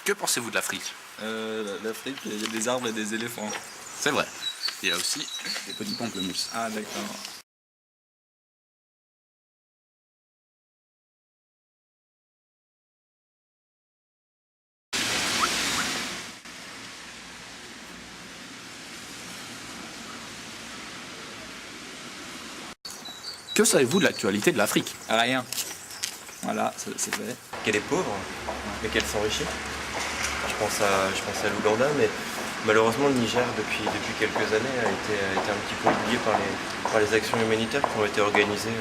Que pensez-vous de l'Afrique? L'Afrique, il y a des arbres et des éléphants. C'est vrai. Il y a aussi des petits pamplemousses. Ah d'accord. Que savez-vous de l'actualité de l'Afrique? Rien. Voilà, c'est fait. Qu'elle est pauvre, mais qu'elle s'enrichit. Je pense à l'Ouganda, mais malheureusement le Niger depuis quelques années a été un petit peu oublié par les actions humanitaires qui ont été organisées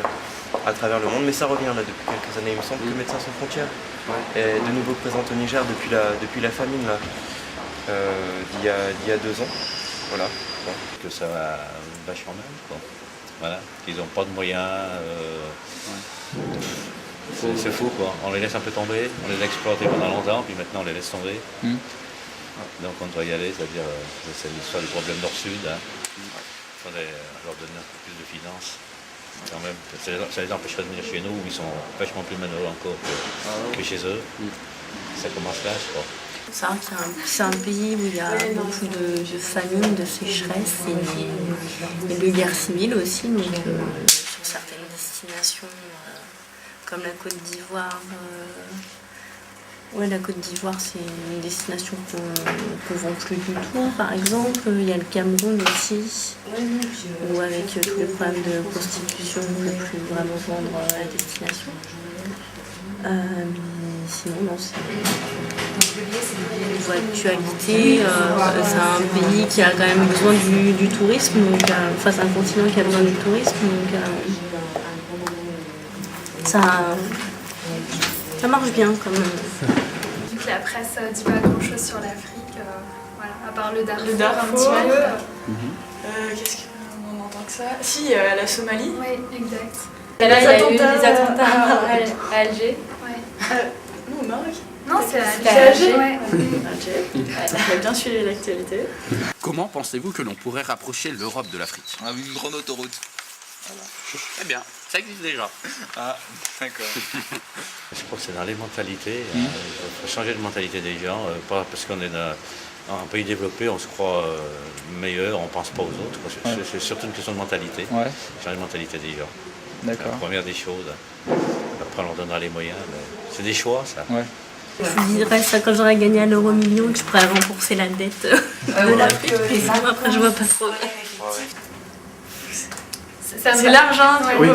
à travers le monde. Mais ça revient là depuis quelques années. Il me semble que Médecins sans frontières est de nouveau présente au Niger depuis la famine là, d'il y a 2 ans. Voilà. Bon. Que ça va vachement mal, quoi. Voilà, ils n'ont pas de moyens. C'est fou, quoi. On les laisse un peu tomber, on les a exploités pendant longtemps, puis maintenant on les laisse tomber. Donc on doit y aller, c'est-à-dire, c'est l'histoire du problème nord-sud. Hein. Il faudrait leur donner un peu plus de finances. Quand même, ça les empêcherait de venir chez nous, où ils sont vachement plus malheureux encore que chez eux. Ça commence là, je crois. C'est vrai que c'est un pays où il y a beaucoup de famine, de sécheresse et de guerre civile aussi. Donc, sur certaines destinations, comme la Côte d'Ivoire, la Côte d'Ivoire, c'est une destination qu'on ne vend plus du tout, par exemple. Il y a le Cameroun aussi, où avec tous les problèmes de prostitution, on ne peut plus vraiment vendre à la destination. Mais sinon, non, c'est... Niveau actualité, c'est un pays qui a quand même besoin du tourisme, donc, c'est un continent qui a besoin du tourisme, donc ça marche bien quand même. Vu que la presse dit pas grand chose sur l'Afrique, voilà, à part le Darfour, un petit peu. Qu'est-ce qu'on entend que ça? Si, la Somalie. Oui, exact. Et là, il y a eu des attentats à Alger. Ouais. Nous, au Maroc. Non, c'est à Alger. Ouais. On a bien suivi l'actualité. Comment pensez-vous que l'on pourrait rapprocher l'Europe de l'Afrique? Avec une grande autoroute. Voilà. Eh bien, ça existe déjà. Ah, d'accord. Je crois que c'est dans les mentalités. Il faut changer de mentalité des gens, pas parce qu'on est dans un pays développé, on se croit meilleur, on ne pense pas aux autres. C'est surtout une question de mentalité. Changer de mentalité des gens. D'accord. La première des choses. Après, on leur donnera les moyens. C'est des choix, ça. Je dirais ça quand j'aurais gagné à l'euro-million, que je pourrais rembourser la dette de l'Afrique. Après, je vois pas trop. C'est l'argent. Ouais,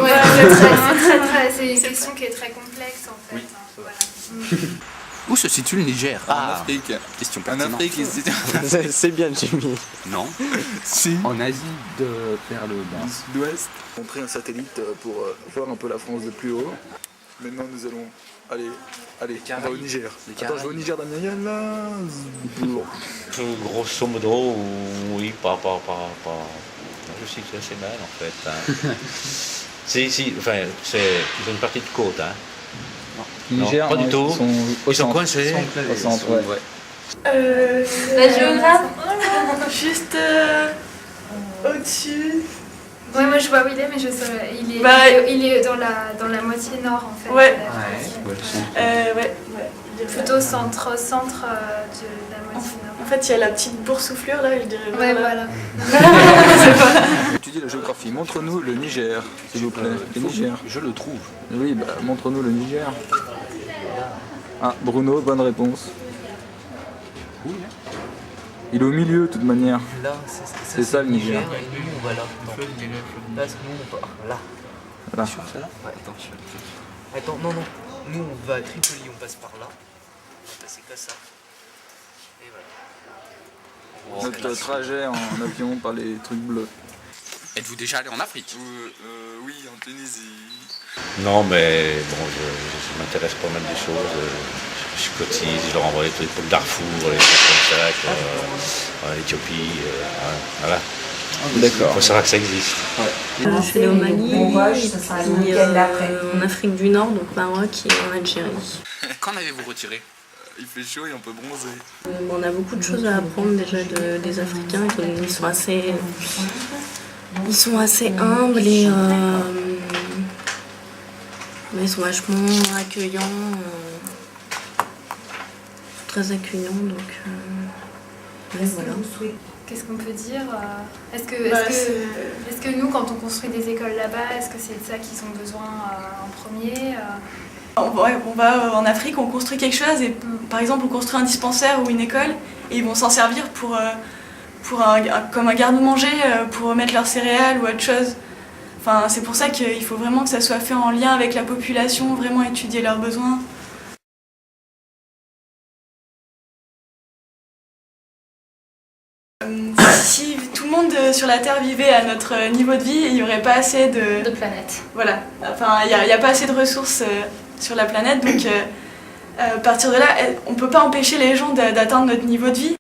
c'est une question qui est très complexe en fait. Oui. Voilà. Où se situe le Niger? En Afrique. Question En pertinente. Afrique, C'est bien, Jimmy. Non. Si. En Asie vers le bas. Sud-ouest. On a pris un satellite pour voir un peu la France de plus haut. Maintenant, nous allons aller, on va au Niger. Attends, je vais au Niger d'Amiens là. Grosso modo, oui, pas. Je sais que c'est assez mal en fait. Hein. Enfin, ils ont une partie de côte. Hein. Non, Niger, pas du tout. Ils sont coincés. Au centre, ouais. La géographe. Juste au-dessus. Ouais, moi je vois où il est, mais je sais. Il est dans la moitié nord en fait. Ouais. Ouais. Plutôt centre de la moitié nord. En fait, il y a la petite boursouflure là, je dirais. Ouais, voilà. Étudiez la géographie. Montre-nous le Niger, s'il vous plaît. Le Niger. Je le trouve. Oui, bah, montre-nous le Niger. Ah, Bruno, bonne réponse. Il est au milieu, de toute manière. Là, C'est ça le Niger. Et nous, on va là. Là, nous, on part là. Voilà. Ouais, attends, non. Nous, on va à Tripoli, on passe par là. On va passer comme ça. Et voilà. Notre trajet en avion par les trucs bleus. Êtes-vous déjà allé en Afrique? Oui, en Tunisie. Non, mais bon, je m'intéresse pas mal des choses. Je cotise, je leur envoie des trucs pour le Darfour, les trucs comme ça, l'Éthiopie, voilà. D'accord. Il faut savoir que ça existe. Je suis allée au Mali, et puis en Afrique du Nord, donc Maroc et en Algérie. Qu'en avez-vous retiré? Il fait chaud et on peut bronzer. On a beaucoup de choses à apprendre déjà des Africains, étant donné qu'ils sont assez humbles et ils sont vachement accueillants. très accueillant, donc ouais, voilà. Qu'est-ce qu'on peut dire? Est-ce que nous, quand on construit des écoles là-bas, est-ce que c'est de ça qu'ils ont besoin en premier? On va en Afrique, on construit quelque chose et par exemple on construit un dispensaire ou une école et ils vont s'en servir comme un garde-manger pour mettre leurs céréales ou autre chose. Enfin, c'est pour ça qu'il faut vraiment que ça soit fait en lien avec la population, vraiment étudier leurs besoins. Si tout le monde sur la Terre vivait à notre niveau de vie, il n'y aurait pas assez de planète. Voilà, enfin il n'y a pas assez de ressources sur la planète, donc à partir de là, on ne peut pas empêcher les gens d'atteindre notre niveau de vie.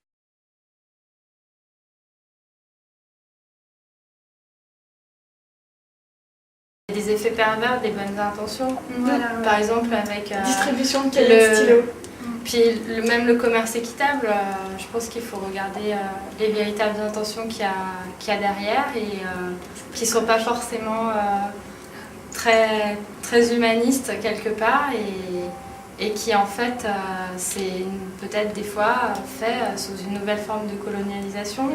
Des effets pervers des bonnes intentions, Voilà, par exemple avec distribution de cahiers de stylo. Puis même le commerce équitable, je pense qu'il faut regarder les véritables intentions qu'il y a derrière et qui ne sont pas forcément très, très humanistes quelque part et qui en fait c'est peut-être des fois fait sous une nouvelle forme de colonialisation.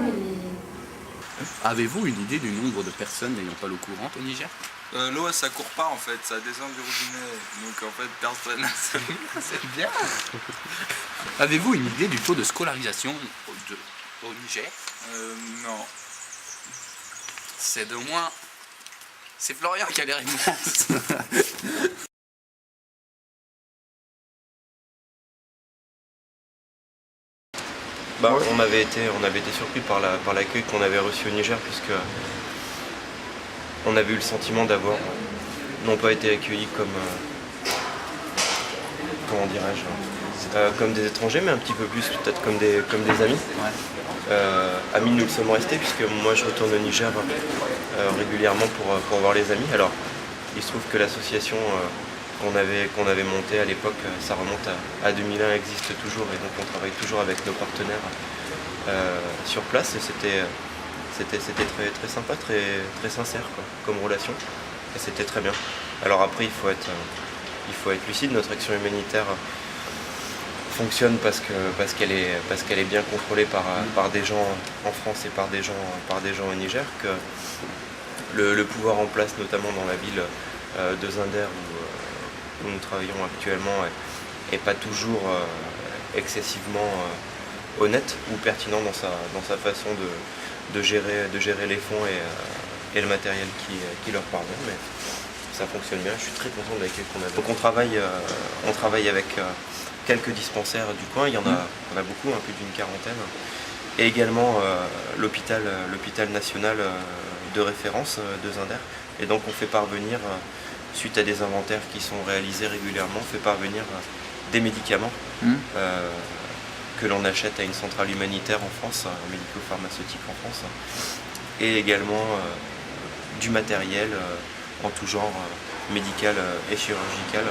Avez-vous une idée du nombre de personnes n'ayant pas l'eau courante au Niger? L'eau, ça court pas en fait, ça descend du robinet. Donc en fait, personne. C'est bien. Avez-vous une idée du taux de scolarisation au Niger? Non. C'est de moins. C'est Florian qui a les réponses. Bah, on avait été surpris par l'accueil qu'on avait reçu au Niger, puisque on avait eu le sentiment d'avoir non pas été accueillis comme comment dirais-je, comme des étrangers, mais un petit peu plus peut-être comme des amis. Amis, nous le sommes restés, puisque moi je retourne au Niger régulièrement pour voir les amis. Alors il se trouve que l'association qu'on avait montée à l'époque, ça remonte à 2001, existe toujours, et donc on travaille toujours avec nos partenaires sur place, et c'était très, très sympa, très, très sincère quoi, comme relation, et c'était très bien. Alors après il faut être lucide, notre action humanitaire fonctionne parce qu'elle est bien contrôlée par des gens en France et par des gens au Niger, que le pouvoir en place, notamment dans la ville de Zinder où nous travaillons actuellement, est pas toujours excessivement honnête ou pertinent dans sa façon de gérer les fonds et le matériel qui leur parvient, mais ça fonctionne bien. Je suis très content de l'accueil qu'on a. Donc on travaille avec quelques dispensaires du coin, il y en a beaucoup, plus d'une quarantaine, et également l'hôpital national de référence de Zinder. Et donc on fait parvenir, suite à des inventaires qui sont réalisés régulièrement, on fait parvenir des médicaments que l'on achète à une centrale humanitaire en France, médico-pharmaceutique en France, et également du matériel en tout genre, médical et chirurgical,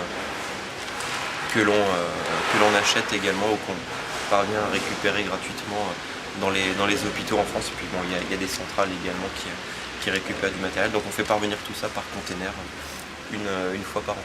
que l'on achète également ou qu'on parvient à récupérer gratuitement dans les hôpitaux en France. Puis bon, il y a des centrales également qui récupèrent du matériel, donc on fait parvenir tout ça par container une fois par an.